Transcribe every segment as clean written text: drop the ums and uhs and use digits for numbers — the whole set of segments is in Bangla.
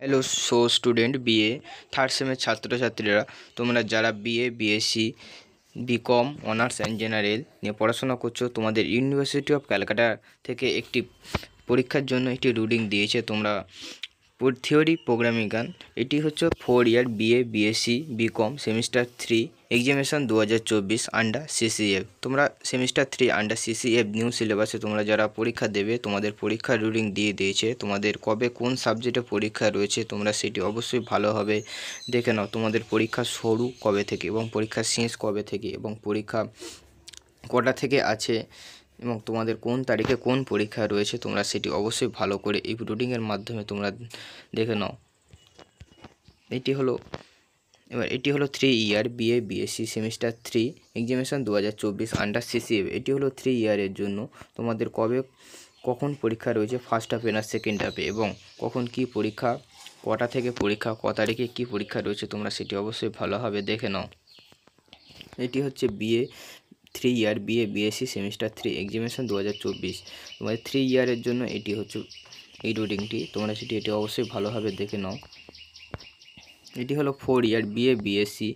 হ্যালো স্টুডেন্ট বিএ থার্ড সেমের ছাত্রছাত্রীরা, তোমরা যারা BA BSc BCom honours and general নিয়ে পড়াশোনা করছো, তোমাদের ইউনিভার্সিটি অফ ক্যালকাটা থেকে একটি পরীক্ষার জন্য একটি রুটিন দিয়েছে। তোমরা থিওরি প্রোগ্রামিং গান, এটি হচ্ছে 4 year BA BSc BCom semester 3 examination 2024 under CCF. তোমরা সেমিস্টার 3 আন্ডার সিসিএফ নিউ সিলেবাসে তোমরা যারা পরীক্ষা দেবে, তোমাদের পরীক্ষার রুটিন দিয়ে দিয়েছে। তোমাদের কবে কোন সাবজেক্টে পরীক্ষা রয়েছে তোমরা সেটি অবশ্যই ভালোভাবে দেখে নাও। তোমাদের পরীক্ষা শুরু কবে থেকে এবং পরীক্ষা শেষ কবে থেকে এবং পরীক্ষা কটা থেকে আছে এবং তোমাদের কোন তারিখে কোন পরীক্ষা রয়েছে তোমরা সেটি অবশ্যই ভালো করে এই রুটিনের মাধ্যমে তোমরা দেখে নাও। এটি হলো 3 year BA BSc semester 3 examination 2024 under CCF. এটি হলো 3 ইয়ারের জন্য তোমাদের কখন পরীক্ষা রয়েছে, ফার্স্ট হাফে না সেকেন্ড হাফে, এবং কখন কি পরীক্ষা, কটা থেকে পরীক্ষা, ক তারিখে কী পরীক্ষা রয়েছে তোমরা সেটি অবশ্যই ভালোভাবে দেখে নাও। এটি হচ্ছে BA 3 year BA BSc semester 3 examination 2024। তোমাদের 3 ইয়ারের জন্য এটি হচ্ছে এই রুটিনটি, তোমরা এটি অবশ্যই ভালোভাবে দেখে নাও। এটি হলো 4 year BA BSc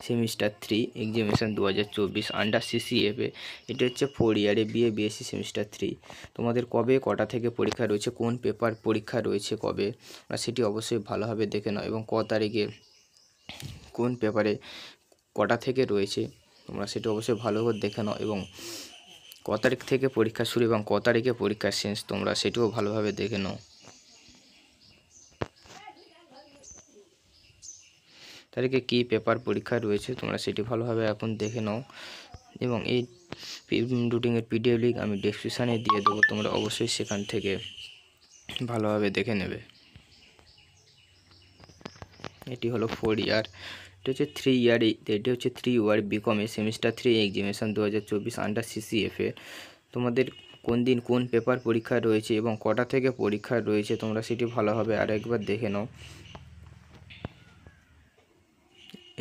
semester 3 examination 2024 under সিসিএফে। এটি হচ্ছে 4 ইয়ারে বিএ বিএসসি সেমিস্টার 3। তোমাদের কবে কটা থেকে পরীক্ষা রয়েছে, কোন পেপার পরীক্ষা রয়েছে কবে, সেটি অবশ্যই ভালোভাবে দেখে নাও, এবং ক তারিখে কোন পেপারে কটা থেকে রয়েছে তোমরা সেটি অবশ্যই ভালোভাবে দেখে নাও, এবং ক তারিখ থেকে পরীক্ষা শুরু এবং ক তারিখে পরীক্ষা শেষ তোমরা সেটিও ভালোভাবে দেখে নাও। তারিখে কী পেপার পরীক্ষা রয়েছে তোমরা সেটি ভালোভাবে এখন দেখে নাও, এবং এই রুটিনের পিডিএফ লিঙ্ক আমি ডেসক্রিপশানে দিয়ে দেবো, তোমরা অবশ্যই সেখান থেকে ভালোভাবে দেখে নেবে। এটি হলো 4 ইয়ার, এটি হচ্ছে 3 ইয়ার, এটি হচ্ছে 3 ইয়ার বিকমে সেমিস্টার 3 এক্সামিনেশন 2024 আন্ডার সিসিএফে। তোমাদের কোন দিন কোন পেপার পরীক্ষা রয়েছে এবং কটা থেকে পরীক্ষা রয়েছে তোমরা সেটি ভালোভাবে আরেকবার দেখে নাও।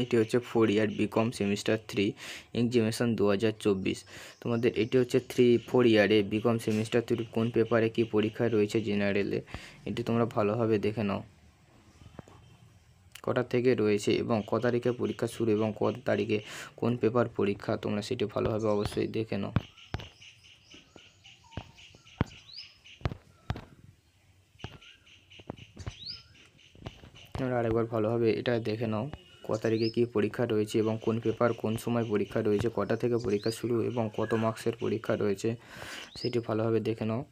এটি হচ্ছে 4 ইয়ার বিকম সেমিস্টার 3 এক্সামিনেশন 2024। তোমাদের এটি হচ্ছে 4 ইয়ারে বিকম সেমিস্টার 3 কোন পেপারে কি পরীক্ষা রয়েছে জেনারেলে, এটি তোমরা ভালোভাবে দেখে নাও, কটা থেকে রয়েছে এবং ক তারিখে পরীক্ষা শুরু এবং ক তারিখে কোন পেপার পরীক্ষা তোমরা সেটি ভালোভাবে অবশ্যই দেখে নাও। তোমরা আরেকবার ভালোভাবে এটা দেখে নাও, ক তারিখে কী পরীক্ষা রয়েছে এবং কোন পেপার কোন সময় পরীক্ষা রয়েছে, কটা থেকে পরীক্ষা শুরু এবং কত মার্কসের পরীক্ষা রয়েছে সেটি ভালোভাবে দেখে নাও।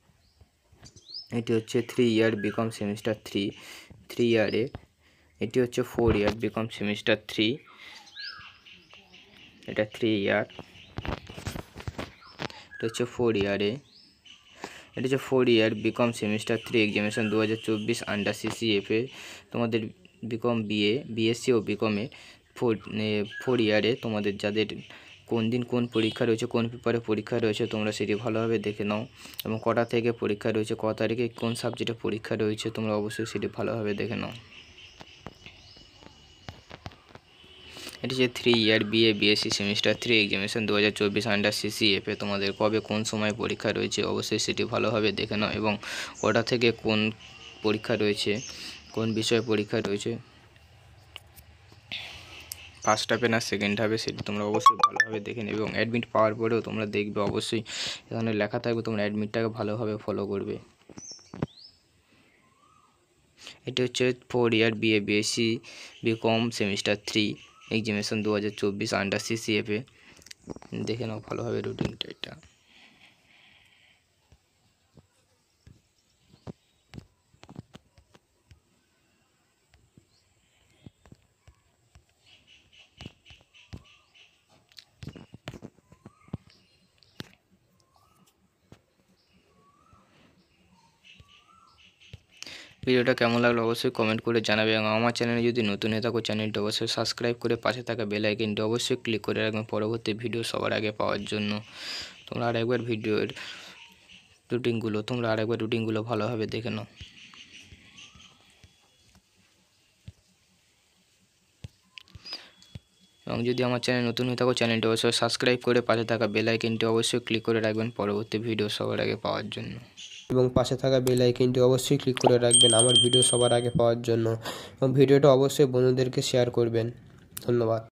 এটি হচ্ছে 3 ইয়ার বিকম সেমিস্টার 3 ইয়ারে। এটি হচ্ছে 4 ইয়ার বিকম সেমিস্টার 3, এটা 3 ইয়ার, এটা হচ্ছে 4 ইয়ারে। এটা হচ্ছে 4 ইয়ার বিকম সেমিস্টার 3 এক্সামিনেশন 2024 আন্ডার সিসিএফে। তোমাদের বিকম বিএ বিএসসি ও বিকমে 4 ইয়ারে তোমাদের যাদের কোন দিন কোন পরীক্ষা রয়েছে, কোন পেপারে পরীক্ষা রয়েছে তোমরা সেটি ভালোভাবে দেখে নাও, এবং কটা থেকে পরীক্ষা রয়েছে, ক তারিখে কোন সাবজেক্টে পরীক্ষা রয়েছে তোমরা অবশ্যই সেটি ভালোভাবে দেখে নাও। এটি হচ্ছে 3 year BA BSc semester 3 examination 2024 under সিসিএফে। তোমাদের কবে কোন সময় পরীক্ষা রয়েছে অবশ্যই সেটি ভালোভাবে দেখে নাও, এবং কটা থেকে কোন পরীক্ষা রয়েছে, কোন বিষয়ে পরীক্ষা রয়েছে, ফার্স্ট হাফে না সেকেন্ড হাফে সেটি তোমরা অবশ্যই ভালোভাবে দেখে নেবে, এবং অ্যাডমিট পাওয়ার পরেও তোমরা দেখবে অবশ্যই এখানে লেখা থাকবে, তোমরা অ্যাডমিটটাকে ভালোভাবে ফলো করবে। এটি হচ্ছে 4 year BA BSc BCom semester 3 examination 2024 under সিসিএফে। দেখে নাও ভালোভাবে রুটিনটা এটা। ভিডিওটা কেমন লাগলো অবশ্যই কমেন্ট করে জানাবে, এবং আমার চ্যানেলে যদি নতুন হয়ে থাকো চ্যানেলটি অবশ্যই সাবস্ক্রাইব করে পাশে থাকা বেল আইকনটি অবশ্যই ক্লিক করে রাখবেন পরবর্তী ভিডিও সবার আগে পাওয়ার জন্য। তোমরা আরেকবার ভিডিওর রুটিনগুলো ভালোভাবে দেখে নাও। এবং যদি আমার চ্যানেল নতুন হয়ে থাকো চ্যানেলটি অবশ্যই সাবস্ক্রাইব করে পাশে থাকা বেল আইকনটি অবশ্যই ক্লিক করে রাখবেন পরবর্তী ভিডিও সবার আগে পাওয়ার জন্য। এবং পাশে থাকা বেল আইকনটি অবশ্যই ক্লিক করে রাখবেন আমার ভিডিও সবার আগে পাওয়ার জন্য, এবং ভিডিওটা অবশ্যই বন্ধুদেরকে শেয়ার করবেন। ধন্যবাদ।